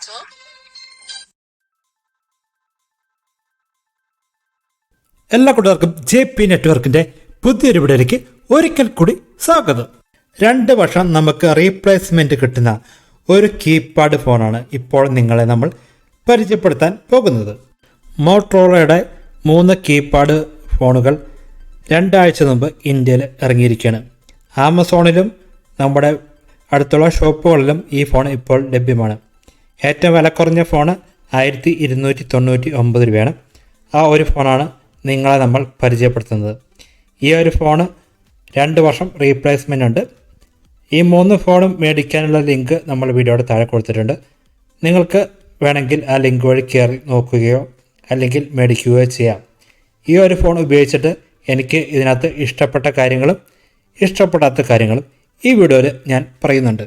Moto. എല്ലാ കൂട്ടുകാർക്കും JP നെറ്റ്വർക്കിന്റെ പുതിയൊരു വീഡിയോയിലേക്ക് ഒരിക്കൽ കൂടി സ്വാഗതം. 2 വർഷം നമുക്ക് റീപ്ലേസ്മെന്റ് കിട്ടുന്ന ഒരു കീപാഡ് ഫോണാണ് ഇപ്പോൾ നിങ്ങളെ നമ്മൾ പരിചയപ്പെടുത്താൻ പോകുന്നത്. മോട്ടോറോളയുടെ 3 കീപാഡ് ഫോണുകൾ 2 ആഴ്ച മുമ്പ് ഇന്ത്യയിൽ ഇറങ്ങിയിരിക്കുകയാണ്. ആമസോണിലും നമ്മുടെ അടുത്തുള്ള ഷോപ്പുകളിലും ഈ ഫോൺ ഇപ്പോൾ ലഭ്യമാണ്. ഏറ്റവും വില കുറഞ്ഞ ഫോണ് 1299 രൂപയാണ്. ആ ഒരു ഫോണാണ് നിങ്ങളെ നമ്മൾ പരിചയപ്പെടുത്തുന്നത്. ഈ ഒരു ഫോണ് 2 വർഷം റീപ്ലേസ്മെൻ്റ് ഉണ്ട്. ഈ 3 ഫോണും മേടിക്കാനുള്ള ലിങ്ക് നമ്മൾ വീഡിയോയുടെ താഴെ കൊടുത്തിട്ടുണ്ട്. നിങ്ങൾക്ക് വേണമെങ്കിൽ ആ ലിങ്ക് വഴി കയറി നോക്കുകയോ അല്ലെങ്കിൽ മേടിക്കുകയോ ചെയ്യാം. ഈ ഒരു ഫോൺ ഉപയോഗിച്ചിട്ട് എനിക്ക് ഇതിനകത്ത് ഇഷ്ടപ്പെട്ട കാര്യങ്ങളും ഇഷ്ടപ്പെടാത്ത കാര്യങ്ങളും ഈ വീഡിയോയിൽ ഞാൻ പറയുന്നുണ്ട്.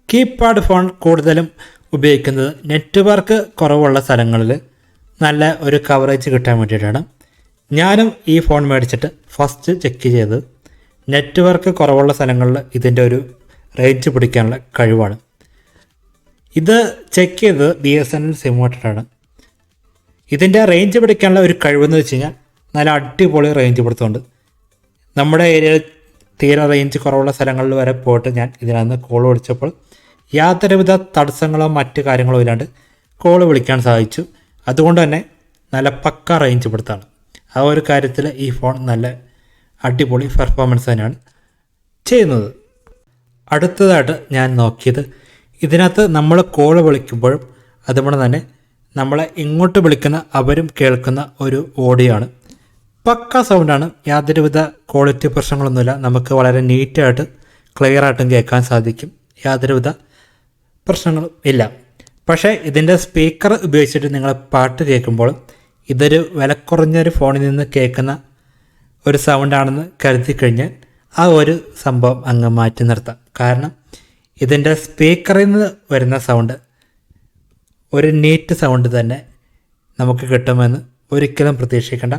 കീപാഡ് ഫോൺ കൂടുതലും ഉപയോഗിക്കുന്നത് നെറ്റ്വർക്ക് കുറവുള്ള സ്ഥലങ്ങളിൽ നല്ല ഒരു കവറേജ് കിട്ടാൻ വേണ്ടിയിട്ടാണ്. ഞാനും ഈ ഫോൺ മേടിച്ചിട്ട് ഫസ്റ്റ് ചെക്ക് ചെയ്തത് നെറ്റ്വർക്ക് കുറവുള്ള സ്ഥലങ്ങളിൽ ഇതിൻ്റെ ഒരു റേഞ്ച് പിടിക്കാനുള്ള കഴിവാണ്. ഇത് ചെക്ക് ചെയ്തത് BSNL സിം ഇട്ടിട്ടാണ്. ഇതിൻ്റെ റേഞ്ച് പിടിക്കാനുള്ള ഒരു കഴിവെന്ന് വെച്ച് കഴിഞ്ഞാൽ നല്ല അടിപൊളി റേഞ്ച് പിടുത്തമുണ്ട്. നമ്മുടെ ഏരിയയിൽ തീരെ റേഞ്ച് കുറവുള്ള സ്ഥലങ്ങളിൽ വരെ പോയിട്ട് ഞാൻ ഇതിനകത്ത് കോൾ വിളിച്ചപ്പോൾ യാതൊരുവിധ തടസ്സങ്ങളോ മറ്റ് കാര്യങ്ങളോ ഇല്ലാണ്ട് കോൾ വിളിക്കാൻ സാധിച്ചു. അതുകൊണ്ട് തന്നെ നല്ല പക്ക റേഞ്ച് പിടുത്തമാണ്. ആ ഒരു കാര്യത്തിൽ ഈ ഫോൺ നല്ല അടിപൊളി പെർഫോമൻസ് തന്നെയാണ് ചെയ്യുന്നത്. അടുത്തതായിട്ട് ഞാൻ നോക്കിയത് ഇതിനകത്ത് നമ്മൾ കോൾ വിളിക്കുമ്പോഴും അതുപോലെ തന്നെ നമ്മളെ ഇങ്ങോട്ട് വിളിക്കുന്ന അവരും കേൾക്കുന്ന ഒരു ഓഡിയോ ആണ്. പക്ക സൗണ്ടാണ്. യാതൊരുവിധ ക്വാളിറ്റി പ്രശ്നങ്ങളൊന്നുമില്ല. നമുക്ക് വളരെ നീറ്റായിട്ട് ക്ലിയർ ആയിട്ടും കേൾക്കാൻ സാധിക്കും. യാതൊരുവിധ പ്രശ്നങ്ങളും ഇല്ല. പക്ഷേ ഇതിൻ്റെ സ്പീക്കർ ഉപയോഗിച്ചിട്ട് നിങ്ങൾ പാട്ട് കേൾക്കുമ്പോൾ ഇതൊരു വില കുറഞ്ഞൊരു ഫോണിൽ നിന്ന് കേൾക്കുന്ന ഒരു സൗണ്ടാണെന്ന് കരുതി കഴിഞ്ഞാൽ ആ ഒരു സംഭവം അങ്ങ് മാറ്റി നിർത്താം. കാരണം ഇതിൻ്റെ സ്പീക്കറിൽ നിന്ന് വരുന്ന സൗണ്ട് ഒരു നീറ്റ് സൗണ്ട് തന്നെ നമുക്ക് കിട്ടുമെന്ന് ഒരിക്കലും പ്രതീക്ഷിക്കേണ്ട.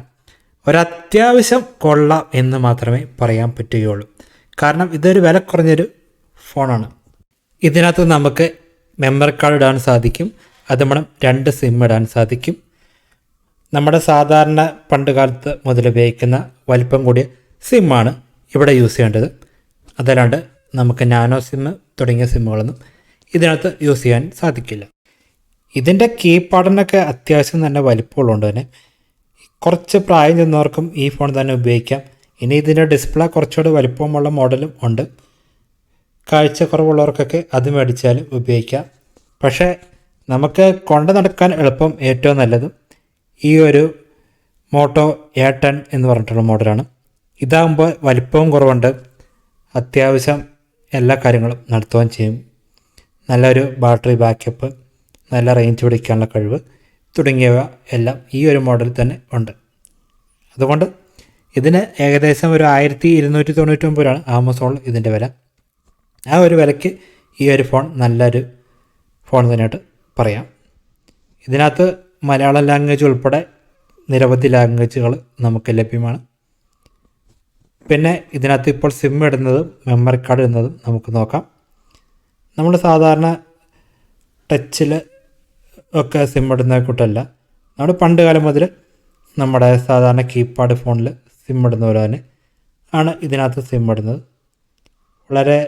ഒരത്യാവശ്യം കൊള്ളാം എന്ന് മാത്രമേ പറയാൻ പറ്റുകയുള്ളൂ. കാരണം ഇതൊരു വില കുറഞ്ഞൊരു ഫോണാണ്. ഇതിനകത്ത് നമുക്ക് മെമ്മറി കാർഡ് ഇടാൻ സാധിക്കും. അതുപോലെ 2 സിം ഇടാൻ സാധിക്കും. നമ്മുടെ സാധാരണ പണ്ട് കാലത്ത് മുതൽ ഉപയോഗിക്കുന്ന വലിപ്പം കൂടിയ സിമ്മാണ് ഇവിടെ യൂസ് ചെയ്യേണ്ടത്. അതല്ലാണ്ട് നമുക്ക് നാനോ സിം തുടങ്ങിയ സിമ്മുകളൊന്നും ഇതിനകത്ത് യൂസ് ചെയ്യാൻ സാധിക്കില്ല. ഇതിൻ്റെ കീപാഡിനൊക്കെ അത്യാവശ്യം തന്നെ വലിപ്പമുള്ളതുകൊണ്ട് തന്നെ കുറച്ച് പ്രായം ചെന്നവർക്കും ഈ ഫോൺ തന്നെ ഉപയോഗിക്കാം. ഇനി ഇതിൻ്റെ ഡിസ്പ്ലേ കുറച്ചുകൂടി വലിപ്പമുള്ള മോഡലും ഉണ്ട്. കാഴ്ചക്കുറവുള്ളവർക്കൊക്കെ അത് മേടിച്ചാലും ഉപയോഗിക്കാം. പക്ഷേ നമുക്ക് കൊണ്ടു നടക്കാൻ എളുപ്പം ഏറ്റവും നല്ലത് ഈ ഒരു മോട്ടോ a10 എന്ന് പറഞ്ഞിട്ടുള്ള മോഡലാണ്. ഇതാകുമ്പോൾ വലിപ്പവും കുറവുണ്ട്. അത്യാവശ്യം എല്ലാ കാര്യങ്ങളും നടത്തുകയും ചെയ്യും. നല്ലൊരു ബാറ്ററി ബാക്കപ്പ്, നല്ല റേഞ്ച് പിടിക്കാനുള്ള കഴിവ് തുടങ്ങിയവ എല്ലാം ഈ ഒരു മോഡലിൽ തന്നെ ഉണ്ട്. അതുകൊണ്ട് ഇതിന് ഏകദേശം ഒരു 1299 രൂപയാണ് ആമസോണിൽ ഇതിൻ്റെ വില. ആ ഒരു വിലയ്ക്ക് ഈ ഒരു ഫോൺ നല്ലൊരു ഫോൺ തന്നെയായിട്ട് പറയാം. ഇതിനകത്ത് മലയാളം ലാംഗ്വേജ് ഉൾപ്പെടെ നിരവധി ലാംഗ്വേജുകൾ നമുക്ക് ലഭ്യമാണ്. പിന്നെ ഇതിനകത്ത് ഇപ്പോൾ സിം ഇടുന്നതും മെമ്മറി കാർഡ് ഇടുന്നതും നമുക്ക് നോക്കാം. നമ്മൾ സാധാരണ ടച്ചിൽ ഒക്കെ സിം ഇടുന്ന കൂട്ടല്ല. നമ്മൾ പണ്ട് കാലം മുതൽ നമ്മുടെ സാധാരണ കീപാഡ് ഫോണിൽ സിം ഇടുന്ന പോലെ തന്നെ ആണ് ഇതിനകത്ത് സിം ഇടുന്നത്. വളരെ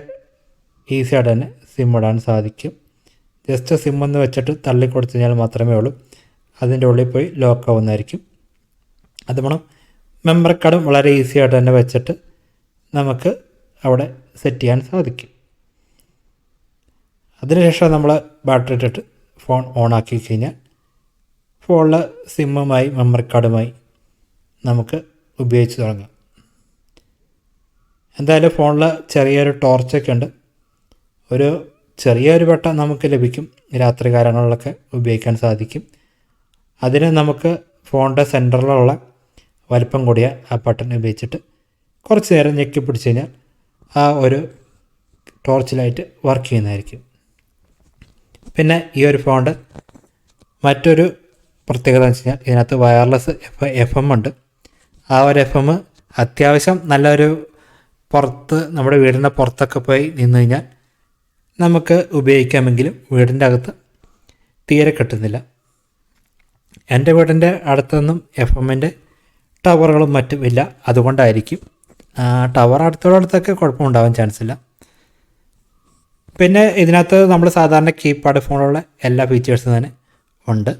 ഈസി ആയിട്ട് തന്നെ സിം ഇടാൻ സാധിക്കും. ജസ്റ്റ് സിം ഒന്ന് വെച്ചിട്ട് തള്ളി കൊടുത്തു കഴിഞ്ഞാൽ മാത്രമേ ഉള്ളൂ അതിൻ്റെ ഉള്ളിൽ പോയി ലോക്ക് ആവുന്നതായിരിക്കും. അതുപോലെ മെമ്മറി കാർഡും വളരെ ഈസി ആയിട്ട് തന്നെ വെച്ചിട്ട് നമുക്ക് അവിടെ സെറ്റ് ചെയ്യാൻ സാധിക്കും. അതിനുശേഷം നമ്മൾ ബാറ്ററി ഇട്ടിട്ട് ഫോൺ ഓണാക്കി കഴിഞ്ഞാൽ ഫോണിൽ സിമ്മുമായി മെമ്മറി കാർഡുമായി നമുക്ക് ഉപയോഗിച്ച് തുടങ്ങാം. എന്തായാലും ഫോണിൽ ചെറിയൊരു ടോർച്ചൊക്കെ ഉണ്ട്. ഒരു ചെറിയൊരു വെട്ടം നമുക്ക് ലഭിക്കും. രാത്രി കാലങ്ങളിലൊക്കെ ഉപയോഗിക്കാൻ സാധിക്കും. അതിന് നമുക്ക് ഫോണിൻ്റെ സെൻറ്ററിലുള്ള വലിപ്പം കൂടിയ ആ ബട്ടൺ ഉപയോഗിച്ചിട്ട് കുറച്ച് നേരം ഞെക്കി പിടിച്ച് കഴിഞ്ഞാൽ ആ ഒരു ടോർച്ച് ലൈറ്റ് വർക്ക് ചെയ്യുന്നതായിരിക്കും. പിന്നെ ഈ ഒരു ഫോണിൻ്റെ മറ്റൊരു പ്രത്യേകത എന്ന് വെച്ച് കഴിഞ്ഞാൽ ഇതിനകത്ത് വയർലെസ് FM ഉണ്ട്. ആ ഒരു FM അത്യാവശ്യം നല്ലൊരു പുറത്ത് നമ്മുടെ വീടിൻ്റെ പുറത്തൊക്കെ പോയി നിന്ന് കഴിഞ്ഞാൽ നമുക്ക് ഉപയോഗിക്കാമെങ്കിലും വീടിൻ്റെ അകത്ത് തീരെ കിട്ടുന്നില്ല. എൻ്റെ വീടിൻ്റെ അടുത്തൊന്നും FM-ൻ്റെ ടവറുകളും മറ്റും ഇല്ല. അതുകൊണ്ടായിരിക്കും. ടവർ അടുത്തൊക്കെ കുഴപ്പമുണ്ടാവാൻ ചാൻസ് ഇല്ല. പിന്നെ ഇതിനകത്ത് നമ്മൾ സാധാരണ കീപാഡ് ഫോണുള്ള എല്ലാ ഫീച്ചേഴ്സും തന്നെ ഉണ്ട്.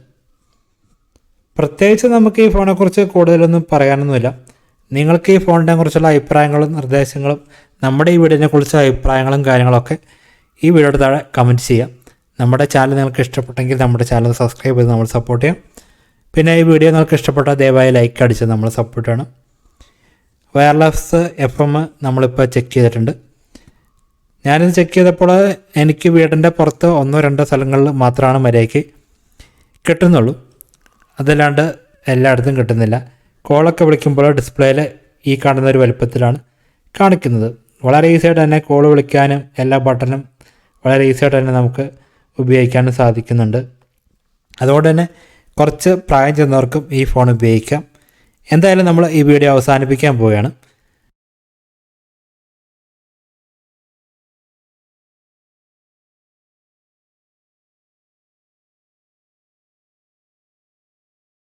പ്രത്യേകിച്ച് നമുക്ക് ഈ ഫോണെക്കുറിച്ച് കൂടുതലൊന്നും പറയാനൊന്നുമില്ല. നിങ്ങൾക്ക് ഈ ഫോണിനെ കുറിച്ചുള്ള അഭിപ്രായങ്ങളും നിർദ്ദേശങ്ങളും നമ്മുടെ ഈ വീഡിയോനെ കുറിച്ചുള്ള അഭിപ്രായങ്ങളും കാര്യങ്ങളൊക്കെ ഈ വീഡിയോയുടെ താഴെ കമൻറ്റ് ചെയ്യാം. നമ്മുടെ ചാനൽ നിങ്ങൾക്ക് ഇഷ്ടപ്പെട്ടെങ്കിൽ നമ്മുടെ ചാനൽ സബ്സ്ക്രൈബ് ചെയ്ത് നമ്മൾ സപ്പോർട്ട് ചെയ്യാം. പിന്നെ ഈ വീഡിയോ നിങ്ങൾക്ക് ഇഷ്ടപ്പെട്ടാൽ ദയവായി ലൈക്ക് അടിച്ച് നമ്മൾ സപ്പോർട്ട് ചെയ്യണം. വയർലെസ് FM നമ്മളിപ്പോൾ ചെക്ക് ചെയ്തിട്ടുണ്ട്. ഞാനിത് ചെക്ക് ചെയ്തപ്പോൾ എനിക്ക് വീടിൻ്റെ പുറത്ത് 1-2 സ്ഥലങ്ങളിൽ മാത്രമാണ് മര്യാദയ്ക്ക് കിട്ടുന്നുള്ളൂ. അതല്ലാണ്ട് എല്ലായിടത്തും കിട്ടുന്നില്ല. കോളൊക്കെ വിളിക്കുമ്പോൾ ഡിസ്പ്ലേയിൽ ഈ കാണുന്ന ഒരു വലുപ്പത്തിലാണ് കാണിക്കുന്നത്. വളരെ ഈസിയായിട്ട് തന്നെ കോൾ വിളിക്കാനും എല്ലാ ബട്ടണും വളരെ ഈസിയായിട്ട് തന്നെ നമുക്ക് ഉപയോഗിക്കാനും സാധിക്കുന്നുണ്ട്. അതുകൊണ്ട് തന്നെ കുറച്ച് പ്രായം ചെന്നവർക്കും ഈ ഫോൺ ഉപയോഗിക്കാം. എന്തായാലും നമ്മൾ ഈ വീഡിയോ അവസാനിപ്പിക്കാൻ പോവുകയാണ്.